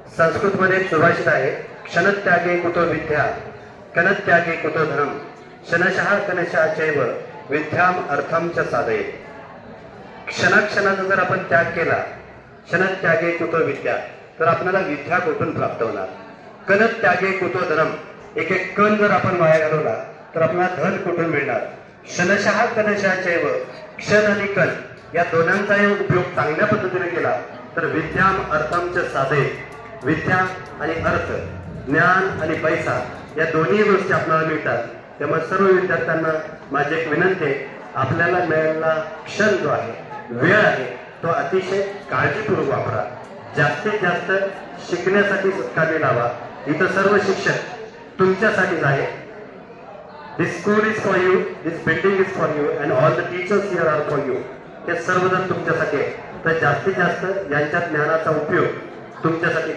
संस्कृतमध्ये सुभाषित आहे, क्षणत्यागे कुतो विद्या, कणत्यागे कुतो धर्म, क्षणशः कणशः चैव विद्याम अर्थम च साधये. क्षणाक्षणाचा जर आपण त्याग केला, क्षणत्यागे कुतो विद्या, तर आपल्याला विद्या कुठून प्राप्त होणार. कणत्यागे कुतो धर्म, एक एक कण जर आपण वाया घालवला तर आपल्याला धन कुठून मिळणार. क्षणशः कणशः चैव, क्षण आणि कण या दोघांचाही उपयोग चांगल्या पद्धतीने केला तर विद्याम अर्थम च साधये. विद्या आणि अर्थ, ज्ञान आणि पैसा या दोन्ही गोष्टी आपल्याला मिळतात. त्यामुळे सर्व विद्यार्थ्यांना माझी एक विनंती आहे, आपल्याला मिळालेला क्षण जो आहे, वेळ आहे, तो अतिशय काळजीपूर्वक वापरा. जास्तीत जास्त शिकण्यासाठी कामी लावा. इथं सर्व शिक्षक तुमच्यासाठीच आहे. This school is for you, this building is for you and all the teachers here are for you. हे सर्वजण तुमच्यासाठी आहे. तर जास्तीत जास्त यांच्या ज्ञानाचा उपयोग तुमच्यासाठी